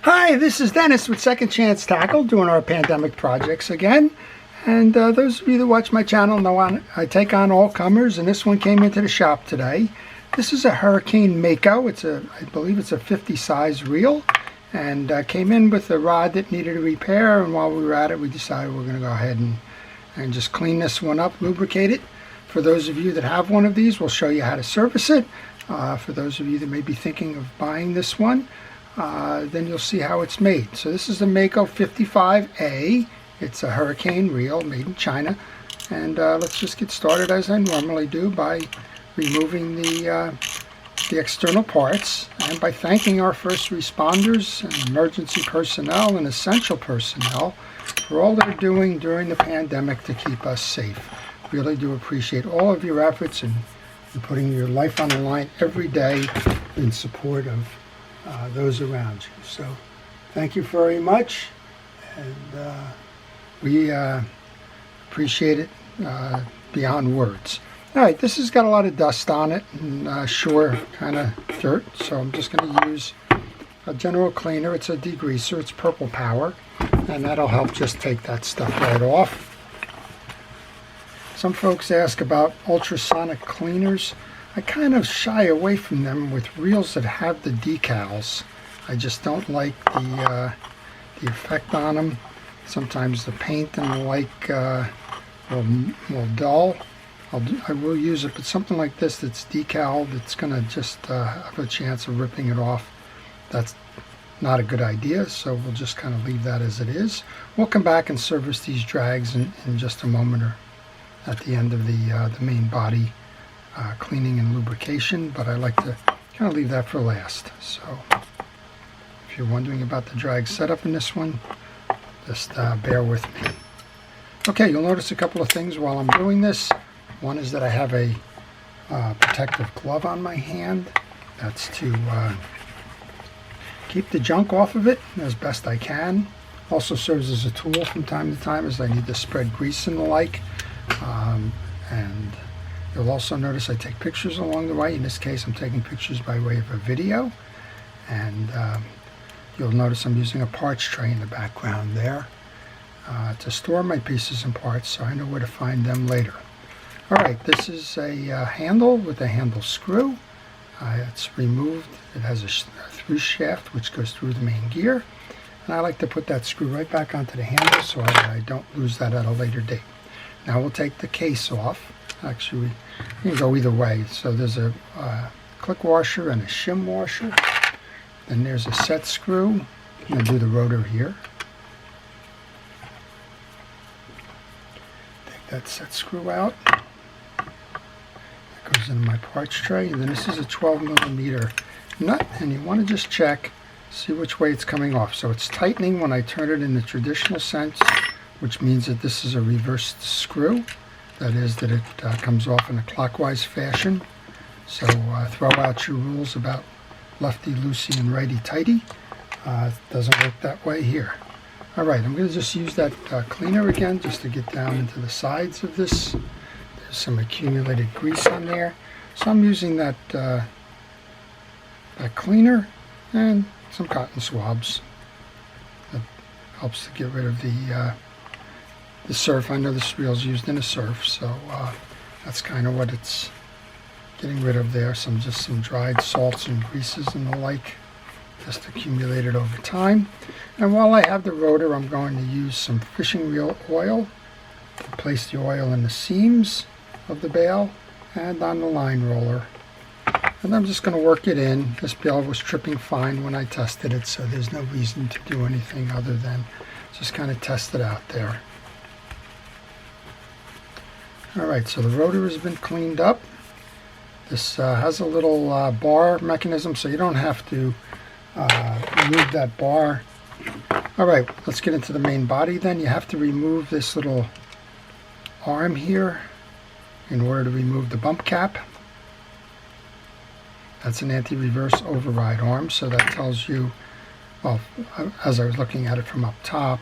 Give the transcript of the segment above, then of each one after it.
Hi, this is Dennis with Second Chance Tackle, doing our pandemic projects again. And those of you that watch my channel know I take on all comers, and this one came into the shop today. This is a Hurricane Mako. I believe it's a 50 size reel, and came in with a rod that needed a repair. And while we were at it, we decided we're going to go ahead and just clean this one up, lubricate it. For those of you that have one of these, we'll show you how to service it. For those of you that may be thinking of buying this one, then you'll see how it's made. So this is the Mako 55A. It's a Hurricane reel made in China. And let's just get started as I normally do by removing the external parts, and by thanking our first responders and emergency personnel and essential personnel for all they're doing during the pandemic to keep us safe. Really do appreciate all of your efforts and putting your life on the line every day in support of those around you. So thank you very much, and we appreciate it beyond words. All right, this has got a lot of dust on it and shore kind of dirt, so I'm just going to use a general cleaner. It's a degreaser, it's Purple Power, and that'll help just take that stuff right off. Some folks ask about ultrasonic cleaners. I kind of shy away from them with reels that have the decals. I just don't like the effect on them. Sometimes the paint and the like will dull. I will use it, but something like this that's decaled, it's going to just have a chance of ripping it off. That's not a good idea, so we'll just kind of leave that as it is. We'll come back and service these drags in just a moment, or at the end of the main body cleaning and lubrication, but I like to kind of leave that for last. So if you're wondering about the drag setup in this one, just bear with me. Okay, you'll notice a couple of things while I'm doing this. One is that I have a protective glove on my hand. That's to keep the junk off of it as best I can. Also serves as a tool from time to time as I need to spread grease and the like. And you'll also notice I take pictures along the way. In this case, I'm taking pictures by way of a video. And you'll notice I'm using a parts tray in the background there to store my pieces and parts, so I know where to find them later. Alright, this is a handle with a handle screw. It's removed. It has a through shaft which goes through the main gear. And I like to put that screw right back onto the handle so I don't lose that at a later date. Now we'll take the case off. Actually, we can go either way. So there's a click washer and a shim washer. Then there's a set screw. I'm going to do the rotor here. Take that set screw out. That goes into my parts tray. And then this is a 12mm nut, and you want to just check, see which way it's coming off. So it's tightening when I turn it in the traditional sense, which means that this is a reversed screw. That is, that it comes off in a clockwise fashion. So throw out your rules about lefty-loosey and righty-tighty. It doesn't work that way here. Alright, I'm going to just use that cleaner again just to get down into the sides of this. There's some accumulated grease on there. So I'm using that cleaner and some cotton swabs. That helps to get rid of the surf. I know this reel is used in a surf, so that's kind of what it's getting rid of there. Just some dried salts and greases and the like, just accumulated over time. And while I have the rotor, I'm going to use some fishing reel oil to place the oil in the seams of the bail and on the line roller. And I'm just going to work it in. This bail was tripping fine when I tested it, so there's no reason to do anything other than just kind of test it out there. Alright, so the rotor has been cleaned up. This has a little bar mechanism, so you don't have to remove that bar. Alright, let's get into the main body then. You have to remove this little arm here in order to remove the bump cap. That's an anti-reverse override arm, so that tells you, well, as I was looking at it from up top,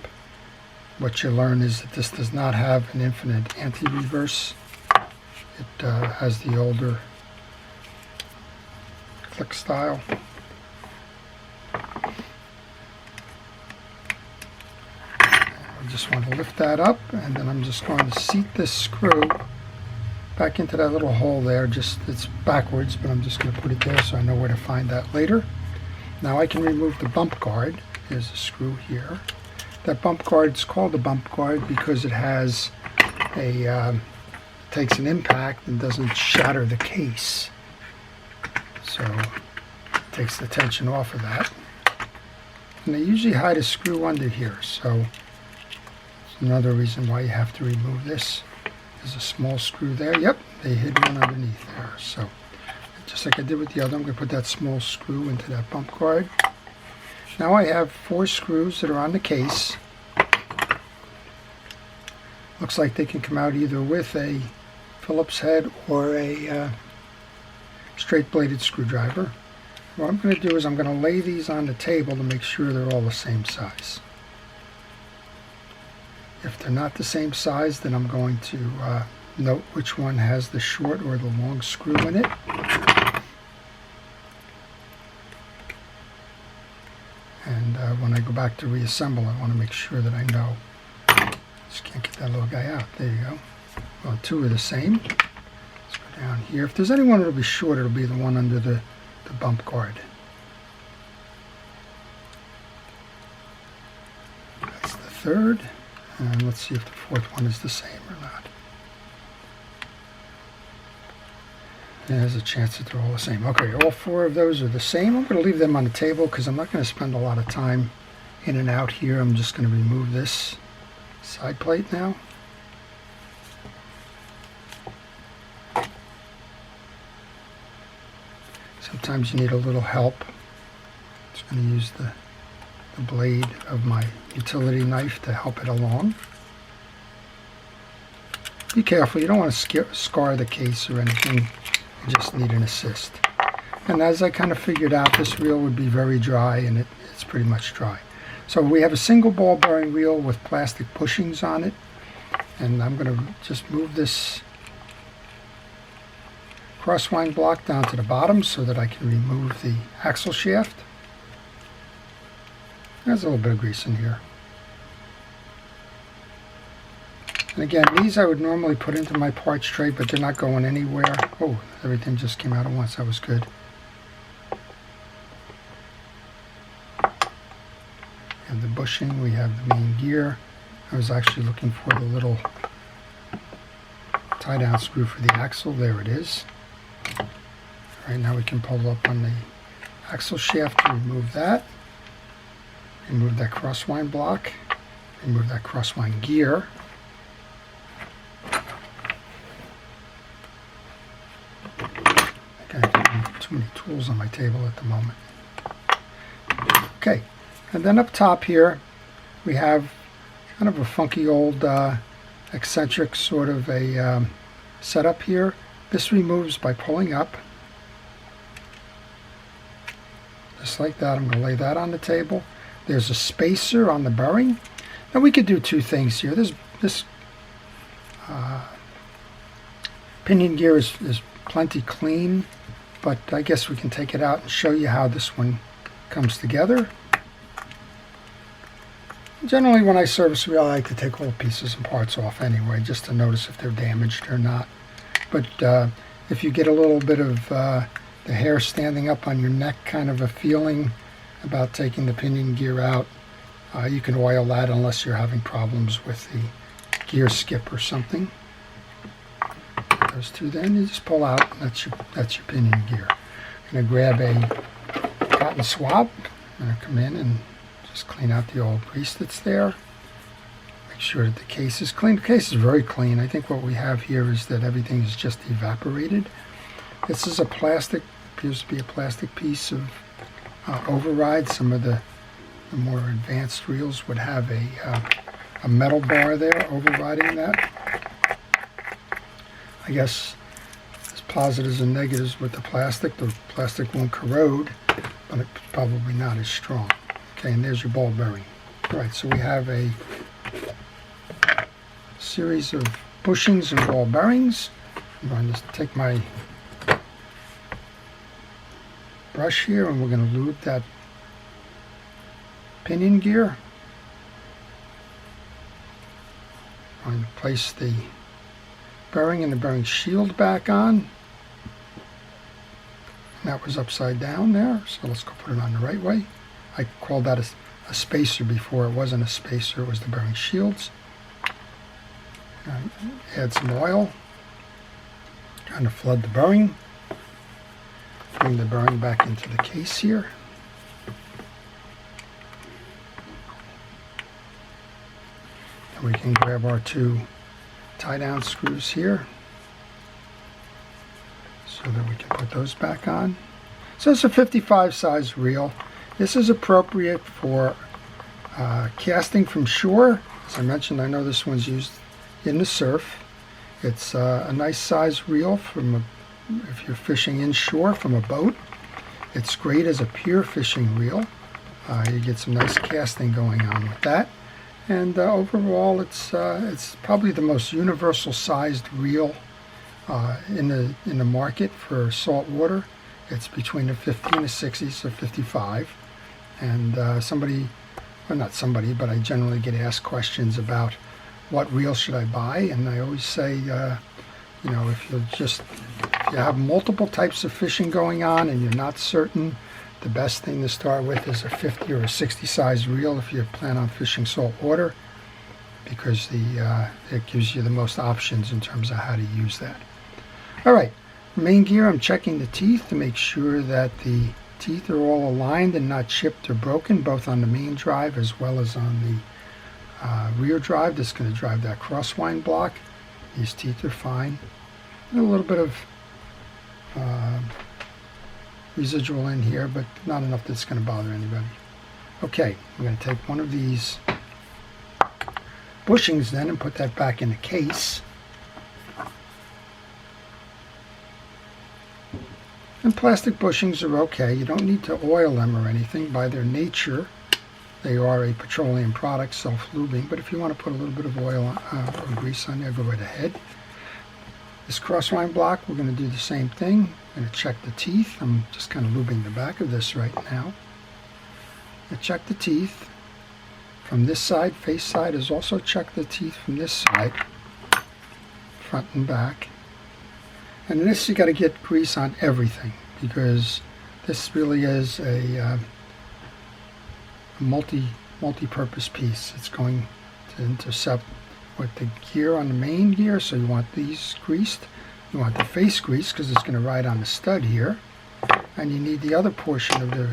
what you learn is that this does not have an infinite anti-reverse. It has the older click style. just want to lift that up, and then I'm just going to seat this screw back into that little hole there. Just, it's backwards, but I'm just going to put it there so I know where to find that later. Now I can remove the bump guard. There's a screw here. That bump guard is called a bump guard because it has a takes an impact and doesn't shatter the case, so it takes the tension off of that. And they usually hide a screw under here, so it's another reason why you have to remove this. There's a small screw there. Yep, they hid one underneath there. So just like I did with the other, I'm going to put that small screw into that bump guard. Now I have 4 screws that are on the case. Looks like they can come out either with a Phillips head or a straight bladed screwdriver. What I'm going to do is I'm going to lay these on the table to make sure they're all the same size. If they're not the same size, then I'm going to note which one has the short or the long screw in it. And when I go back to reassemble, I want to make sure that I know. Just can't get that little guy out. There you go. Well, 2 are the same. Let's go down here. If there's any one that'll be short, it'll be the one under the bump guard. That's the 3rd. And let's see if the 4th one is the same or not. There's a chance that they're all the same. Okay, all 4 of those are the same. I'm going to leave them on the table because I'm not going to spend a lot of time in and out here. I'm just going to remove this side plate now. Sometimes you need a little help. I'm just going to use the blade of my utility knife to help it along. Be careful, you don't want to scar the case or anything. You just need an assist. And as I kind of figured out, this reel would be very dry, and it's pretty much dry. So we have a single ball bearing reel with plastic bushings on it, and I'm going to just move this crosswind block down to the bottom so that I can remove the axle shaft. There's a little bit of grease in here. And again, these I would normally put into my parts tray, but they're not going anywhere. Oh, everything just came out at once. That was good. We have the bushing. We have the main gear. I was actually looking for the little tie-down screw for the axle. There it is. All right, now we can pull up on the axle shaft to remove that. Remove that crosswind block. Remove that crosswind gear. I have too many tools on my table at the moment. Okay, and then up top here we have kind of a funky old eccentric sort of a setup here. This removes by pulling up. Just like that. I'm going to lay that on the table. There's a spacer on the bearing. Now we could do 2 things here. This pinion gear is plenty clean, but I guess we can take it out and show you how this one comes together. Generally when I service a reel, I like to take all pieces and parts off anyway, just to notice if they're damaged or not. But if you get a little bit of the hair standing up on your neck kind of a feeling about taking the pinion gear out, you can oil that unless you're having problems with the gear skip or something. Those 2 then, you just pull out, and that's your pinion gear. I'm going to grab a cotton swab. I'm going to come in and just clean out the old grease that's there. Make sure that the case is clean. The case is very clean. I think what we have here is that everything is just evaporated. This is a plastic, appears to be a plastic piece of override. Some of the more advanced reels would have a metal bar there overriding that. I guess there's positives and negatives with the plastic. The plastic won't corrode, but it's probably not as strong. Okay, and there's your ball bearing. All right, so we have a series of bushings and ball bearings. I'm going to take my brush here, and we're going to lube that pinion gear. going to place the bearing and the bearing shield back on. That was upside down there, so let's go put it on the right way. I called that a spacer before. It wasn't a spacer, it was the bearing shields. Add some oil, kind of flood the bearing. Bring the bearing back into the case here. And we can grab our two tie-down screws here so that we can put those back on. So it's a 55 size reel. This is appropriate for casting from shore. As I mentioned, I know this one's used in the surf. It's a nice size reel if you're fishing inshore from a boat. It's great as a pier fishing reel. You get some nice casting going on with that. And overall, it's probably the most universal sized reel in the market for salt water. It's between the 50 and the 60, so 55. And not somebody, but I generally get asked questions about what reel should I buy, and I always say, if you have multiple types of fishing going on and you're not certain, the best thing to start with is a 50 or a 60 size reel if you plan on fishing salt water, because it gives you the most options in terms of how to use that. All right, main gear, I'm checking the teeth to make sure that the teeth are all aligned and not chipped or broken, both on the main drive as well as on the rear drive that's going to drive that crosswind block. These teeth are fine. And a little bit of residual in here, but not enough that's going to bother anybody. Okay, I'm going to take one of these bushings then and put that back in the case. And plastic bushings are okay. You don't need to oil them or anything. By their nature, they are a petroleum product, self-lubing, but if you want to put a little bit of oil or grease on there, go right ahead. This crosswind block, we're going to do the same thing. I'm going to check the teeth. I'm just kind of lubing the back of this right now. I check the teeth from this side. Face side is also check the teeth from this side, front and back. And in this, you got to get grease on everything, because this really is a multi-purpose piece. It's going to intercept with the gear on the main gear, so you want these greased. You want the face greased because it's going to ride on the stud here, and you need the other portion of the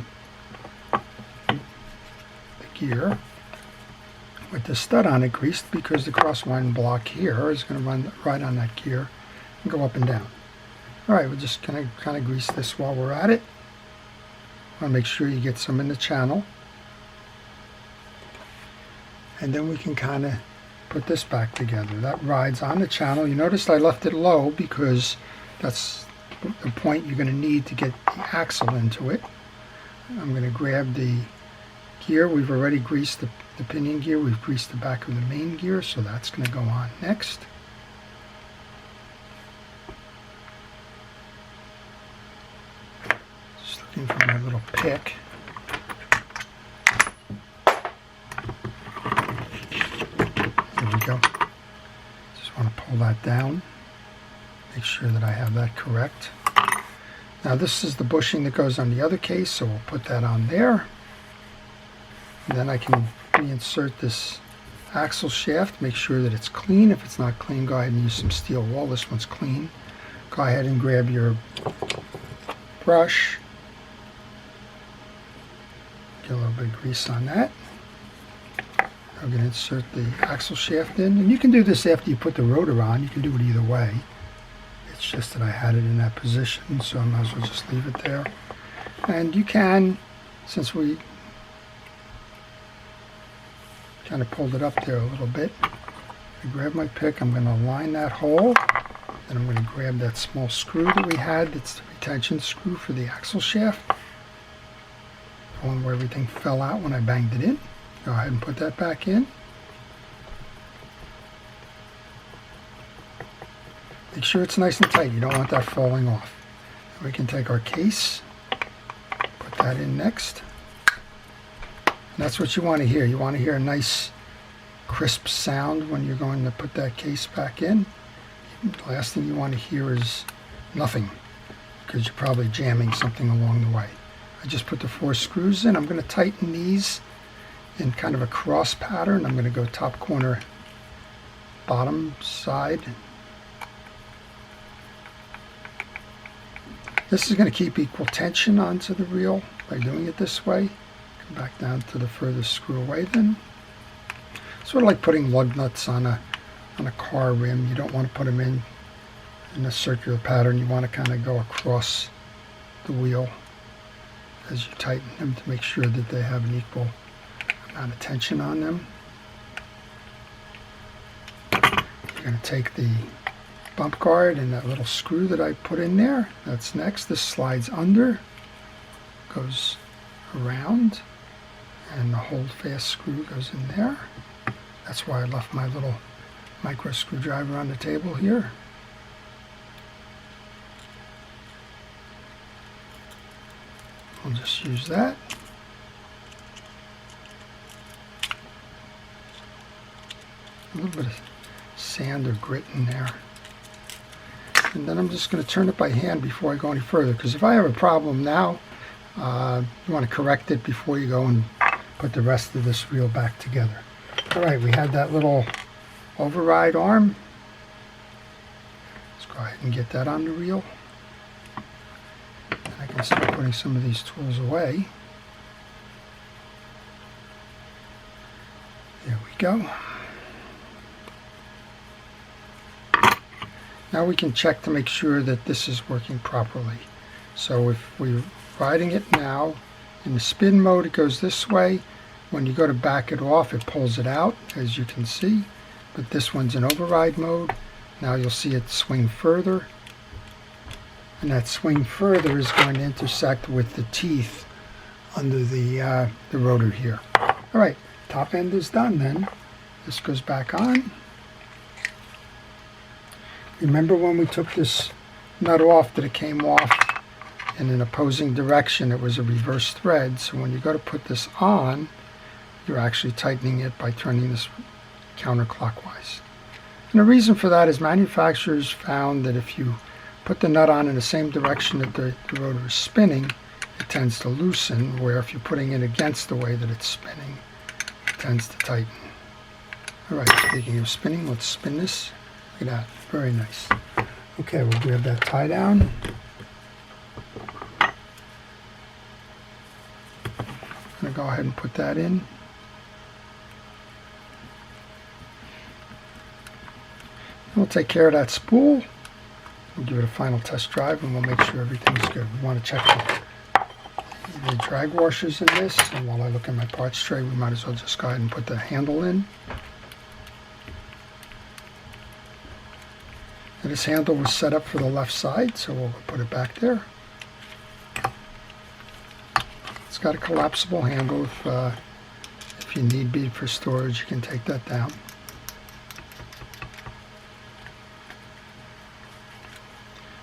gear with the stud on it greased, because the crosswind block here is going to ride on that gear and go up and down. All right, we're just going to kind of grease this while we're at it. Want to make sure you get some in the channel. And then we can kind of put this back together. That rides on the channel. You noticed I left it low because that's the point you're going to need to get the axle into it. I'm going to grab the gear. We've already greased the pinion gear. We've greased the back of the main gear, so that's going to go on next. Just looking for my little pick. Go. Just want to pull that down, make sure that I have that correct. Now this is the bushing that goes on the other case, so we'll put that on there. And then I can reinsert this axle shaft, make sure that it's clean. If it's not clean, go ahead and use some steel wool. This one's clean. Go ahead and grab your brush, get a little bit of grease on that. I'm going to insert the axle shaft in, and you can do this after you put the rotor on. You can do it either way. It's just that I had it in that position, so I might as well just leave it there. And you can, since we kind of pulled it up there a little bit, I grab my pick, I'm going to line that hole, then I'm going to grab that small screw that we had, that's the retention screw for the axle shaft, the one where everything fell out when I banged it in. Go ahead and put that back in. Make sure it's nice and tight. You don't want that falling off. And we can take our case, put that in next. And that's what you want to hear. You want to hear a nice crisp sound when you're going to put that case back in. The last thing you want to hear is nothing, because you're probably jamming something along the way. I just put the 4 screws in. I'm going to tighten these in kind of a cross pattern. I'm going to go top corner, bottom side. This is going to keep equal tension onto the reel by doing it this way. Come back down to the furthest screw away then. Sort of like putting lug nuts on a car rim. You don't want to put them in a circular pattern. You want to kind of go across the wheel as you tighten them to make sure that they have an equal amount of tension on them. You're going to take the bump guard and that little screw that I put in there. That's next. This slides under, goes around, and the hold fast screw goes in there. That's why I left my little micro screwdriver on the table here. I'll just use that. A little bit of sand or grit in there. And then I'm just going to turn it by hand before I go any further, because if I have a problem now, you want to correct it before you go and put the rest of this reel back together. Alright, we have that little override arm. Let's go ahead and get that on the reel. And I can start putting some of these tools away. There we go. Now we can check to make sure that this is working properly. So if we're riding it now, in the spin mode it goes this way. When you go to back it off, it pulls it out, as you can see. But this one's in override mode. Now you'll see it swing further. And that swing further is going to intersect with the teeth under the rotor here. Alright, top end is done then. This goes back on. Remember when we took this nut off that it came off in an opposing direction? It was a reverse thread. So when you go to put this on, you're actually tightening it by turning this counterclockwise. And the reason for that is manufacturers found that if you put the nut on in the same direction that the rotor is spinning, it tends to loosen, where if you're putting it against the way that it's spinning, it tends to tighten. Alright, speaking of spinning, let's spin this. Look at that. Very nice. Okay, we'll grab that tie down. I'm going to go ahead and put that in. We'll take care of that spool. We'll give it a final test drive and we'll make sure everything's good. We want to check the drag washers in this, and while I look at my parts tray, we might as well just go ahead and put the handle in. And this handle was set up for the left side, so we'll put it back there. It's got a collapsible handle. If you need be for storage, you can take that down.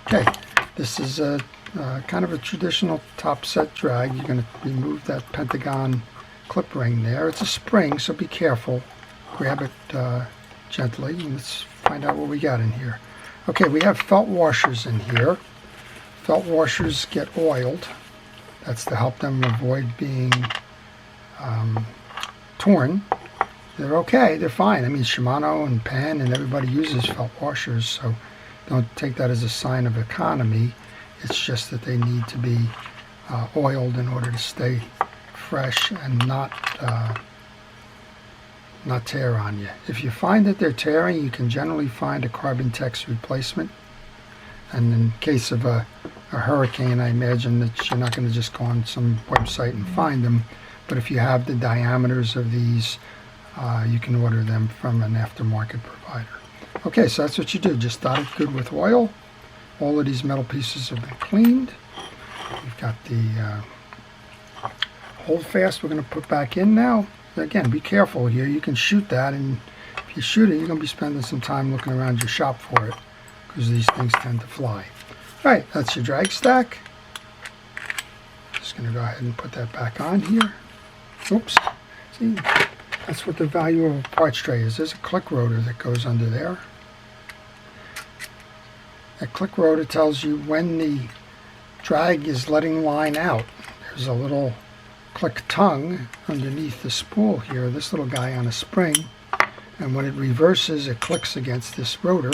Okay, this is a kind of a traditional top set drag. You're going to remove that pentagon clip ring there. It's a spring, so be careful. Grab it gently, and let's find out what we got in here. Okay, we have felt washers in here. Felt washers get oiled. That's to help them avoid being torn. They're okay, they're fine. I mean, Shimano and Penn and everybody uses felt washers, so don't take that as a sign of economy. It's just that they need to be oiled in order to stay fresh and not tear on you. If you find that they're tearing, you can generally find a Carbon Tex replacement. And in case of a hurricane, I imagine that you're not going to just go on some website and find them. But if you have the diameters of these, you can order them from an aftermarket provider. Okay, so that's what you do. Just dot it good with oil. All of these metal pieces have been cleaned. We've got the hold fast we're going to put back in now. Again, be careful here. You can shoot that, and if you shoot it, you're going to be spending some time looking around your shop for it, because these things tend to fly. Alright, that's your drag stack. Just going to go ahead and put that back on here. Oops. See, That's what the value of a parts tray is. There's a click rotor that goes under there. That click rotor tells you when the drag is letting line out. There's a little click tongue underneath the spool here, this little guy on a spring, and when it reverses it clicks against this rotor,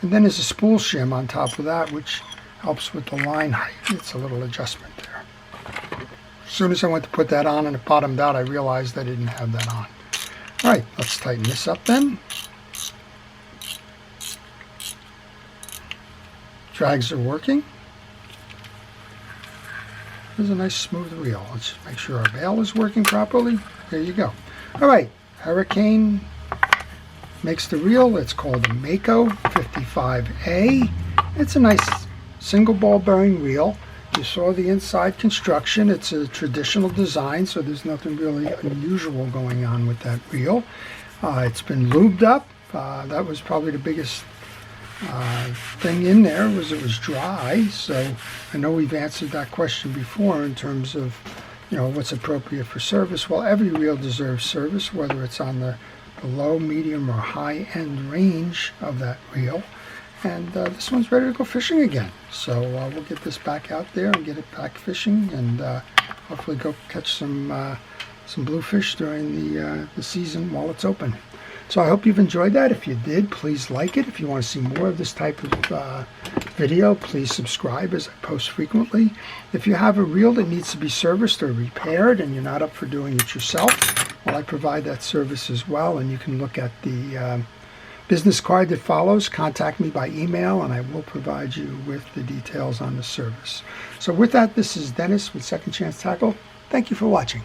and then there's a spool shim on top of that which helps with the line height. It's a little adjustment there. As soon as I went to put that on and it bottomed out, I realized I didn't have that on. Alright, let's tighten this up then. Drags are working. There's a nice smooth reel. Let's just make sure our bail is working properly. There you go. Alright, Hurricane makes the reel. It's called a Mako 55A. It's a nice single ball bearing reel. You saw the inside construction. It's a traditional design, so there's nothing really unusual going on with that reel. It's been lubed up. That was probably the biggest thing in there, was it was dry. So I know we've answered that question before in terms of, you know, what's appropriate for service. Well, every reel deserves service, whether it's on the low, medium, or high end range of that reel. And this one's ready to go fishing again. So we'll get this back out there and get it back fishing, and hopefully go catch some bluefish during the season while it's open. So I hope you've enjoyed that. If you did, please like it. If you want to see more of this type of video, please subscribe, as I post frequently. If you have a reel that needs to be serviced or repaired and you're not up for doing it yourself, well, I provide that service as well, and you can look at the business card that follows. Contact me by email and I will provide you with the details on the service. So with that, this is Dennis with Second Chance Tackle. Thank you for watching.